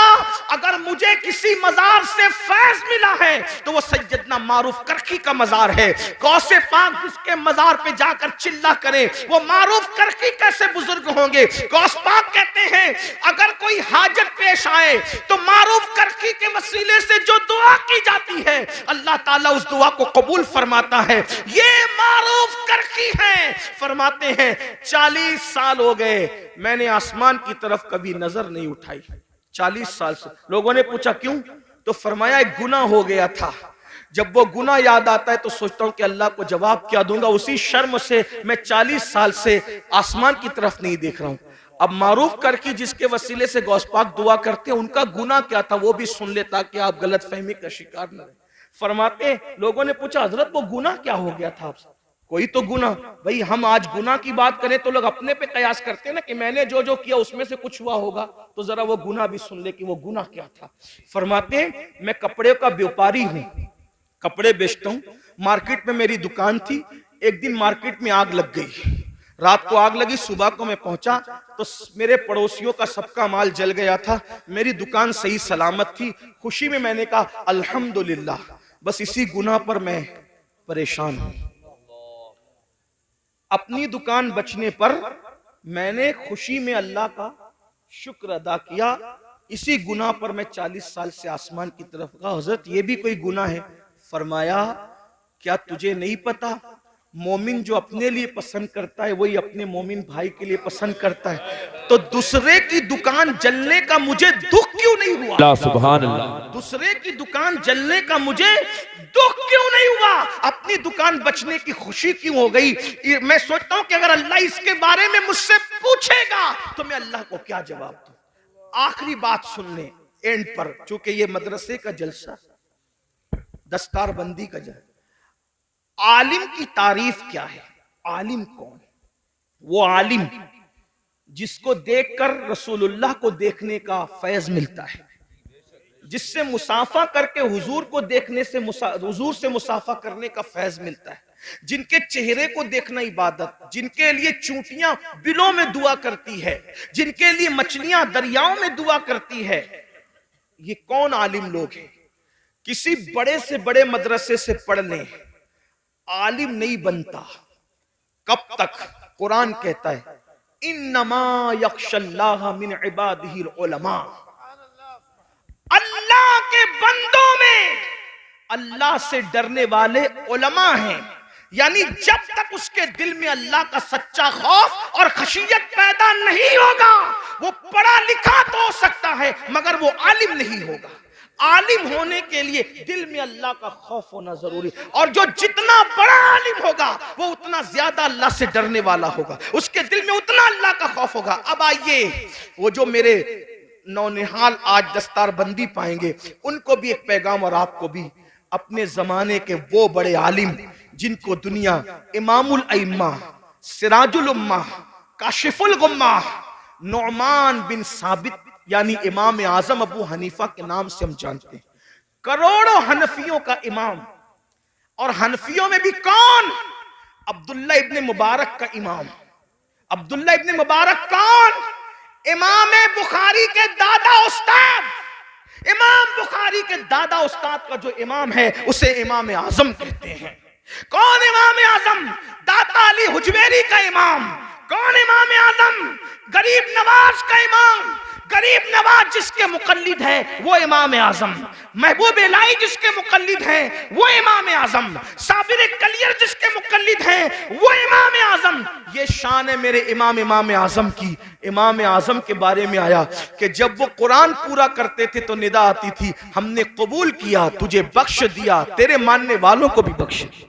अगर मुझे किसी मजार से फैज मिला है तो वो सैयदना मारूफ करकी का मजार है। गौसे पाक जिसके मजार पे जाकर चिल्ला करे वो मारूफ करकी कैसे बुजुर्ग होंगे? गौस पाक कहते हैं अगर कोई हाजत पेश आए तो मारूफ करकी के वसीले से जो दुआ की जाती है अल्लाह ताला उस दुआ को कबूल फरमाता है। ये मारूफ करकी है। फरमाते हैं 40 साल हो गए मैंने आसमान की तरफ कभी नजर नहीं उठाई। 40 साल से। लोगों ने पूछा क्यों? तो फरमाया एक गुनाह हो गया था। जब वो गुनाह याद आता है तो सोचता हूं कि अल्लाह को जवाब क्या दूंगा। उसी शर्म से मैं 40 साल से आसमान की तरफ नहीं देख रहा हूं। अब मारूफ करके जिसके वसीले से गौस पाक दुआ करते हैं उनका गुनाह क्या था वो भी सुन ले ताकि आप गलत फहमी का शिकार न रहे। फरमाते लोगों ने पूछा हजरत वो गुनाह क्या हो गया था आपसे? कोई तो गुनाह। भाई हम आज गुनाह की बात करें तो लोग अपने पे कयास करते हैं ना कि मैंने जो जो किया उसमें से कुछ हुआ होगा, तो जरा वो गुनाह भी सुन ले कि वो गुनाह क्या था। फरमाते मैं कपड़े का व्यापारी हूं, कपड़े बेचता हूं। मार्केट में मेरी दुकान थी। एक दिन मार्केट में आग लग गई, रात को आग लगी, सुबह को मैं पहुंचा तो मेरे पड़ोसियों का सबका माल जल गया था। मेरी दुकान सही सलामत थी। खुशी में मैंने कहा अल्हम्दुलिल्लाह। बस इसी गुनाह पर मैं परेशान हूं। अपनी दुकान बचने पर मैंने खुशी में अल्लाह का शुक्र अदा किया। इसी गुनाह पर मैं 40 साल से आसमान की तरफ। कहा हजरत ये भी कोई गुनाह है? फरमाया क्या तुझे नहीं पता मोमिन जो अपने लिए पसंद करता है वही अपने मोमिन भाई के लिए पसंद करता है। तो दूसरे की दुकान जलने का मुझे दुख क्यों नहीं हुआ? अल्लाह सुभान अल्लाह। दूसरे की दुकान जलने का मुझे दुख क्यों नहीं हुआ? अपनी दुकान बचने की खुशी क्यों हो गई? मैं सोचता हूं कि अगर अल्लाह इसके बारे में मुझसे पूछेगा तो मैं अल्लाह को क्या जवाब दूं? आखिरी बात सुन ले एंड पर, चूंकि ये मदरसे का जलसा, दस्तार बंदी का जलसा। आलिम की तारीफ क्या है? आलिम कौन? वो आलिम जिसको देखकर रसूलुल्लाह को देखने का फैज मिलता है, जिससे मुसाफा करके हुजूर को देखने से हुजूर से मुसाफा करने का फैज मिलता है, जिनके चेहरे को देखना इबादत, जिनके लिए चूंटियां बिलों में दुआ करती है, जिनके लिए मछलियां दरियाओं में दुआ करती है। ये कौन आलिम लोग हैं? किसी बड़े से बड़े मदरसे से पढ़ लें, आलिम नहीं बनता। कब तक? कुरान कहता है इन्नमा यख्शल्लाह मिन इबादिहिल उलमा। अल्लाह के बंदों में अल्लाह से डरने वाले उलमा हैं। यानी जब तक उसके दिल में अल्लाह का सच्चा खौफ और खशियत पैदा नहीं होगा, वो पढ़ा लिखा तो हो सकता है मगर वो आलिम नहीं होगा। आलिम होने के लिए दिल में अल्लाह का खौफ होना जरूरी, और जो जितना बड़ा आलिम होगा वो उतना ज्यादा अल्लाह से डरने वाला होगा, उसके दिल में उतना अल्लाह का खौफ होगा। अब आइए, वो जो मेरे नौनिहाल आज दस्तारबंदी पाएंगे, उनको भी एक पैगाम और आपको भी। अपने जमाने के वो बड़े आलिम जिनको दुनिया इमामुल अइम्मा, सिराजुल उम्मा, काशिफुल गुम्मा, नुअमान बिन साबित यानी इमाम आजम अबू हनीफा के नाम से हम जानते हैं, करोड़ों हनफियों का इमाम। और हनफियों में भी कौन? अब्दुल्ला इब्ने मुबारक का इमाम। अब्दुल्ला इब्ने मुबारक कौन? इमाम बुखारी के दादा उस्ताद। इमाम बुखारी के दादा उस्ताद का जो इमाम है उसे इमाम आजम कहते हैं। कौन इमाम आजम? दाता अली हुजवेरी का इमाम। कौन इमाम आजम? गरीब नवाज का इमाम। गरीब नवाज जिसके मुकल्लिद है वो इमाम आजम। महबूब इलाही जिसके मुकल्लिद हैं वो इमाम आजम। साबिर कलियर जिसके मुकल्लिद हैं वो इमाम आजम। ये शान है मेरे इमाम आजम की। इमाम आजम के बारे में आया कि जब वो कुरान पूरा करते थे तो निदा आती थी, हमने कबूल किया, तुझे बख्श दिया, तेरे मानने वालों को भी बख्श दिया।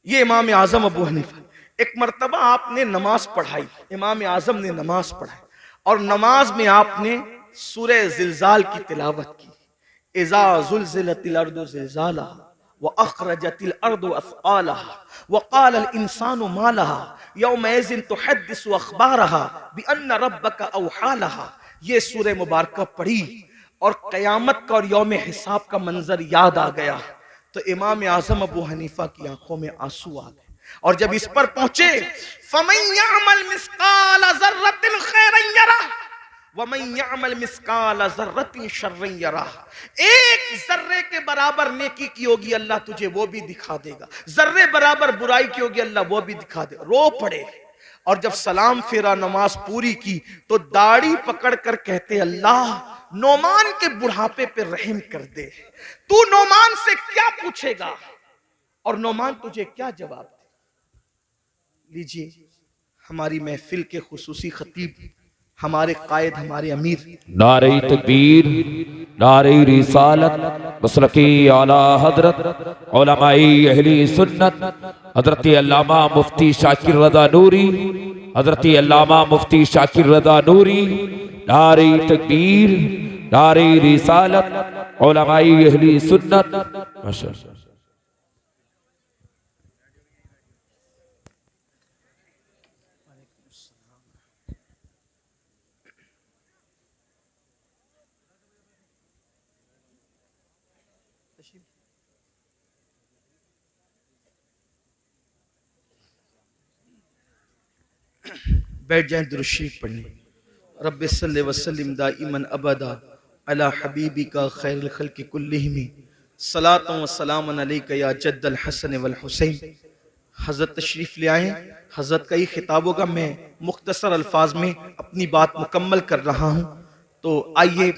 ये इमाम आजम अबू हनीफा। एक मर्तबा आपने नमाज पढ़ाई, इमाम आजम ने नमाज पढ़ाई, और नमाज में आपने सूरह जिलजाल की तिलावत की। इज़ा ज़ुलज़िलतिल अर्दु ज़िलज़ालहा व अख़रजतिल अर्दु अथक़ालहा व क़ालल इंसानु मा लहा यौमइज़िन तुहद्दिसु अख़बारहा बिअन्न रब्बका औहा लहा। ये सूरह मुबारका पढ़ी और क़यामत का और यौम हिसाब का मंजर याद आ गया तो इमाम आज़म अबू हनीफा की आंखों में आंसू आ गए। और जब इस पर पहुंचे, फमन यअमल मिस्काल ज़र्रतिन खैरन यरह व मन यअमल मिस्काल ज़र्रतिन शर्रन यरह। एक जर्रे के बराबर नेकी की होगी अल्लाह तुझे वो भी दिखा देगा, जर्रे बराबर बुराई की होगी अल्लाह वो भी दिखा दे। रो पड़े। और जब सलाम फेरा, नमाज पूरी की तो दाढ़ी पकड़ कर कहते, अल्लाह नोमान के बुढ़ापे पे रहम कर दे। तू नोमान से क्या पूछेगा और नोमान तुझे क्या जवाब दे। लीजिए, हमारी महफिल के खुसूसी खतीब, हमारे कायद, हमारे अमीर, नारे तकबीर, नारे रिसालत, मसलकी आला हजरत उलमाए अहले सुन्नत हजरत अल्लामा मुफ्ती शाकिर रज़ा नूरी, हजरत अल्लामा मुफ्ती शाकिर रज़ा नूरी। नारे तकबीर, नारे रिसालत, उलमाए अहले सुन्नत। माशाअल्लाह। बैठ जाएं, दुरूद शरीफ पढ़ने। रब्बि सल्लि व सल्लिम दाइमन अबदा अला हबीबिका खैरुल खल्क़ि कुल्लिहिम सलातु व सलामुन अलैका या जद्दल हसन वल हुसैन। हज़रत तशरीफ़ ले आए। हज़रत का ये खिताब होगा, मैं मुख्तसर अल्फाज में अपनी बात मुकम्मल कर रहा हूँ। तो आइए,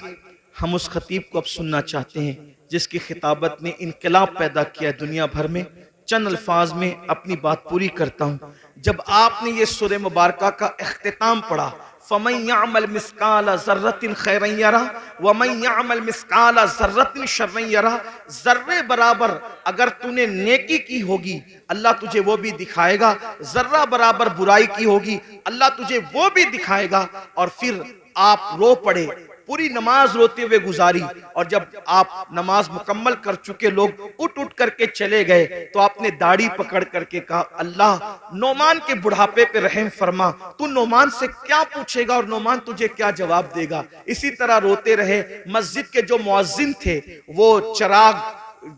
हम उस खतीब को अब सुनना चाहते हैं जिसकी खिताबत ने इनकलाब पैदा किया दुनिया भर में। चंद अल्फाज में अपनी बात पूरी करता हूं। जब आपने ये सूरह मुबारका का इख्तिताम पढ़ा, फमन यअमल मिस्काल ज़र्रतिन खैरन यरा व मन यअमल मिस्काल ज़र्रतिन शर्रन यरा, जर्रे बराबर अगर तूने नेकी की होगी अल्लाह तुझे वो भी दिखाएगा, जर्रा बराबर बुराई की होगी अल्लाह तुझे वो भी दिखाएगा। और फिर आप रो पड़े, पूरी नमाज रोते हुए गुजारी, और जब आप नमाज मुकम्मल कर चुके लोग उठ उठ करके चले गए तो आपने दाढ़ी पकड़ करके कहा, अल्लाह नोमान के बुढ़ापे पे रहम फरमा, तू नोमान से क्या पूछेगा और नोमान तुझे क्या जवाब देगा। इसी तरह रोते रहे। मस्जिद के जो मुअज्जिन थे वो चिराग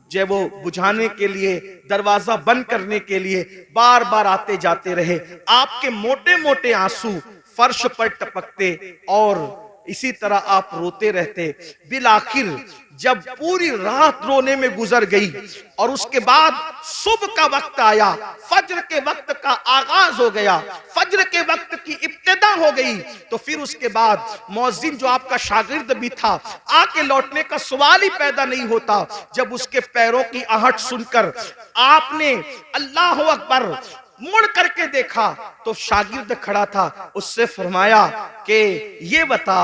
जो वो बुझाने के लिए, दरवाजा बंद करने के लिए बार बार आते जाते रहे। आपके मोटे मोटे आंसू फर्श पर टपकते और इसी तरह आप रोते रहते। बिल आखिर जब पूरी रात रोने में गुजर गई और उसके बाद सुबह का वक्त आया, फज्र के वक्त का आगाज हो गया, फज्र के वक्त की इब्तिदा हो गई, तो फिर उसके बाद मुअज्जिन जो आपका शागिर्द भी था, आके लौटने का सवाल ही पैदा नहीं होता। जब उसके पैरों की आहट सुनकर आपने अल्लाह अकबर मुड़ करके देखा तो शागिर्द खड़ा था। उससे फरमाया कि ये बता,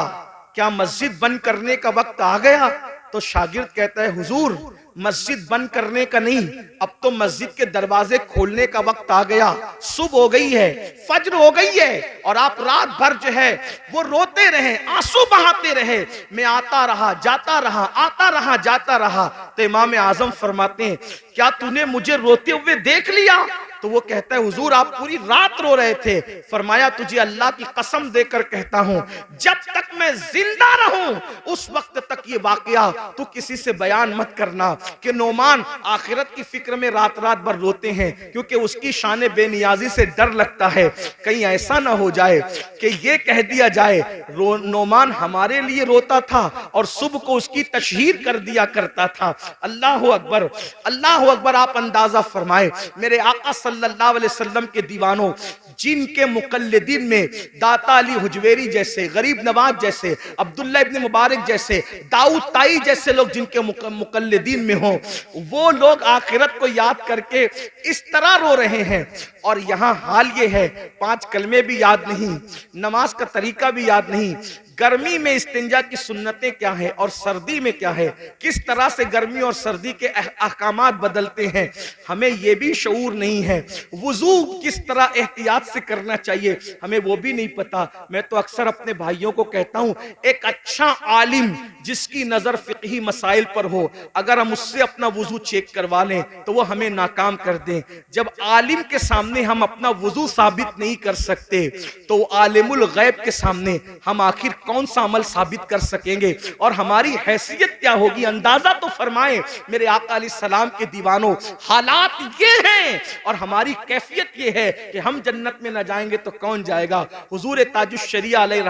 क्या मस्जिद बंद करने का वक्त आ गया? तो शागिर्द कहता है, हुजूर मस्जिद बंद करने का नहीं, अब तो मस्जिद के दरवाजे खोलने का वक्त आ गया। सुबह हो गई है, फज्र हो गई है, और आप रात भर जो है वो रोते रहे, आंसू बहाते रहे। मैं आता रहा, जाता रहा, आता रहा, जाता रहा। तो इमाम आजम फरमाते हैं, क्या तूने मुझे रोते हुए देख लिया? तो वो कहता है, हुजूर आप पूरी रात रो रहे थे। फरमाया, तुझे अल्लाह की कसम देकर कहता हूं, जब तक मैं जिंदा रहूं उस वक्त तक ये वाकया तू किसी से बयान मत करना कि नोमान आखिरत की फिक्र में रात रात भर रोते हैं, क्योंकि उसकी शान बेनियाजी से डर लगता है कहीं ऐसा ना हो जाए कि ये कह दिया जाए नोमान हमारे लिए रोता था और सुबह को उसकी तशहीर कर दिया करता था। अल्लाह अकबर, अल्लाह अकबर। आप अंदाजा फरमाए, मेरे आका सल्लल्लाहु अलैहि वसल्लम के दीवानों, जिनके मुकल्लिदीन में दाता अली हुजवेरी जैसे, गरीब नवाज जैसे, अब्दुल्ला इब्न मुबारक जैसे, दाऊद ताई जैसे लोग जिनके मुकल्लिदीन में हो, वो लोग आखिरत को याद करके इस तरह रो रहे हैं। और यहाँ हाल ये है, 5 कलमे भी याद नहीं, नमाज का तरीका भी याद नहीं, गर्मी में इस्तिंजा की सुन्नतें क्या है और सर्दी में क्या है, किस तरह से गर्मी और सर्दी के अहकामात बदलते हैं, हमें यह भी शऊर नहीं है। वुजू किस तरह एहतियात से करना चाहिए, हमें वो भी नहीं पता। मैं तो अक्सर अपने भाइयों को कहता हूं, एक अच्छा आलिम जिसकी नजर फिक़ही मसाइल पर हो, अगर हम उससे अपना वुजू चेक करवा लें तो वो हमें नाकाम कर दें। जब आलिम के सामने हम अपना वुजू साबित नहीं कर सकते तो आलिमुल गैब के सामने हम आखिर कौन सा अमल साबित कर सकेंगे और हमारी हैसियत क्या होगी? अंदाजा तो फरमाएं मेरे आका अलैहिस्सलाम के दीवानों, हालात ये हैं और हमारी कैफियत ये है कि हम जन्नत में न जाएंगे तो कौन जाएगा। हुजूर ताजुश शरिया अलैहि